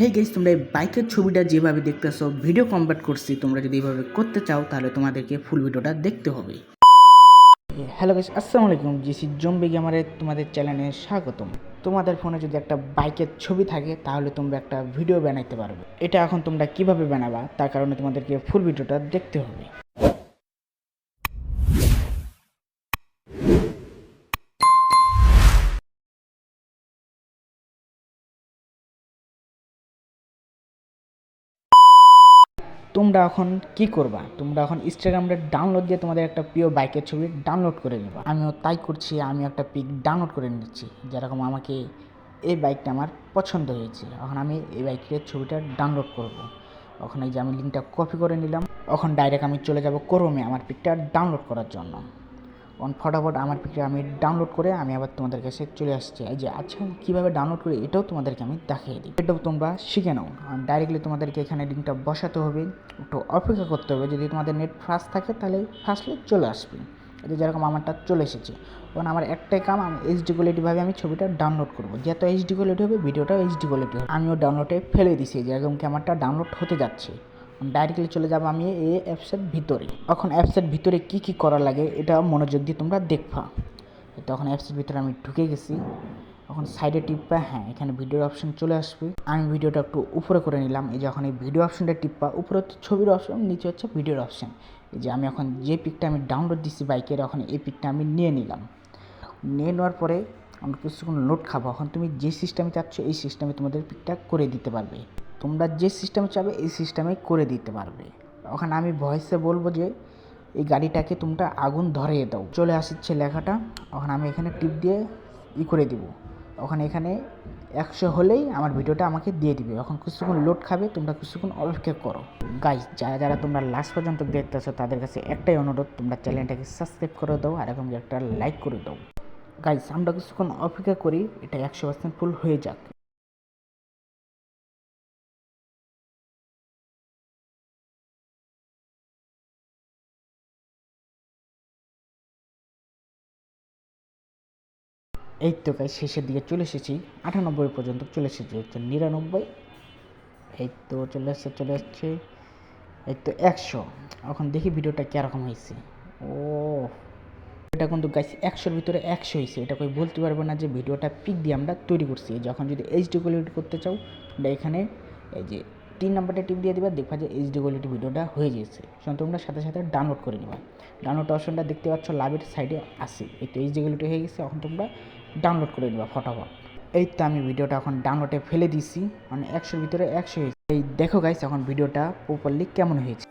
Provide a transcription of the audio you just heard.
Hey guys, তোমরা এই বাইকের ছবিটা যেভাবে দেখতেছো ভিডিও কনভার্ট করছি। তোমরা যদি এইভাবে করতে চাও তাহলে তোমাদেরকে ফুল ভিডিওটা দেখতে হবে। হ্যালো গাইস, আসসালামু আলাইকুম। জিসি জম্বি গেমারে তোমাদের চ্যানেলে স্বাগতম। তোমাদের ফোনে যদি একটা বাইকের ছবি থাকে তাহলে তোমরা একটা ভিডিও বানাইতে পারবে। এটা এখন তোমরা কিভাবে বানাবা তার কারণে তোমাদেরকে ফুল ভিডিওটা দেখতে হবে। তোমরা এখন কি করবা? তোমরা এখন ইনস্টাগ্রামে ডাউনলোড দিয়ে তোমাদের একটা প্রিয় বাইকের ছবি ডাউনলোড করে নেবা। আমিও তাই করছি, আমি একটা পিক ডাউনলোড করে নিচ্ছি। যেরকম আমাকে এই বাইকটা আমার পছন্দ হয়েছে, এখন আমি এই বাইকের ছবিটা ডাউনলোড করব। ওখানে যে আমি লিঙ্কটা কপি করে নিলাম, এখন ডাইরেক্ট আমি চলে যাব ক্রোমে আমার পিকটা ডাউনলোড করার জন্য। ফটাফট আমার পিকটা আমি ডাউনলোড করে আমি আবার তোমাদের কাছে চলে আসছি। এই যে আচ্ছা, কীভাবে ডাউনলোড করি এটাও তোমাদেরকে আমি দেখিয়ে দিই, এটাও তোমরা শিখে নাও। ডাইরেক্টলি তোমাদেরকে এখানে লিঙ্কটা বসাতে হবে, একটু অপেক্ষা করতে হবে। যদি তোমাদের নেট ফাস্ট থাকে তাহলে ফাস্টলি চলে আসবে। এই যে যেরকম আমারটা চলে এসেছে। কারণ আমার একটাই কাম, আমি এইচডি কোয়ালিটিভাবে আমি ছবিটা ডাউনলোড করবো। যত এইচডি কোয়ালিটি হবে ভিডিওটাও এইচডি কোয়ালিটি হবে। আমিও ডাউনলোডে ফেলে দিছি, যেরকম কি আমারটা ডাউনলোড হতে যাচ্ছে। ডাইরেক্টলি চলে যাবো আমি এই অ্যাপসের ভিতরে। এখন অ্যাপসের ভিতরে কি কি করা লাগে এটা মনোযোগ দিয়ে তোমরা দেখবা। তখন অ্যাপসের ভিতরে আমি ঢুকে গেছি। এখন সাইডে টিপবা, হ্যাঁ এখানে ভিডিওর অপশন চলে আসবে। আমি ভিডিওটা একটু উপরে করে নিলাম। এই যে এখন এই ভিডিও অপশনটা টিপবা, উপরে হচ্ছে ছবির অপশন, নিচে হচ্ছে ভিডিওর অপশন। এই যে আমি এখন যে পিকটা আমি ডাউনলোড দিচ্ছি বাইকের, এখন এই পিকটা আমি নিয়ে নিলাম। নিয়ে নেওয়ার পরে আমরা কিছুক্ষণ লোড খাবো। এখন তুমি যে সিস্টেমে চাচ্ছ এই সিস্টেমে তোমাদের পিকটা করে দিতে পারবে। তোমরা যে সিস্টেমে চাবে এই সিস্টেমে করে দিতে পারবে। ওখানে আমি ভয়েসে বলবো যে এই গাড়িটাকে তোমরা আগুন ধরিয়ে দাও, চলে আসছে লেখাটা। ওখানে আমি এখানে টিপ দিয়ে করে দিব। ওখানে এখানে 100 হলেই আমার ভিডিওটা আমাকে দিয়ে দিবে। এখন কিছুক্ষণ লোড খাবে, তোমরা কিছুক্ষণ অপেক্ষা করো। গাইস, যারা যারা তোমরা লাস্ট পর্যন্ত দেখতেছো তাদের কাছে একটাই অনুরোধ, তোমরা চ্যানেলটাকে সাবস্ক্রাইব করে দাও আর এরকম একটা লাইক করে দাও। গাইস, আমরা কিছুক্ষণ অপেক্ষা করি, এটা 100% ফুল হয়ে যাক। এই তো গাইস, শেষের দিকে চলে এসেছি। 98 পর্যন্ত চলে এসেছি, হচ্ছে 99। এই তো চলে আসছে। এই তো 100। এখন দেখি ভিডিওটা কীরকম হয়েছে। ও, এটা কিন্তু গাইস 100-র ভিতরে 100 হয়েছে। এটা কই বলতে পারবো না যে ভিডিওটা পিক দিয়ে আমরা তৈরি করছি। যখন যদি এইচডি কোয়ালিটি করতে চাও তোমরা এখানে এই যে 3 নাম্বারটা টিপ দিয়ে দিবা, দেখবা যে এইচডি কোয়ালিটি ভিডিওটা হয়ে গেছে। তোমরা সাথে সাথে ডাউনলোড করে নিবা। ডাউনলোড অপশনটা দেখতে পাচ্ছ লাভের সাইডে আছে। এই তো এইচডি কোয়ালিটি হয়ে গেছে, এখন তোমরা ডাউনলোড করে নিবা ফটাফট। এই তো আমি ভিডিওটা এখন ডাউনলোডে ফেলে দিছি, মানে 100-র ভিতরে 100 হয়েছে। এই দেখো গাইস, এখন ভিডিওটা প্রপারলি কেমন হয়েছে।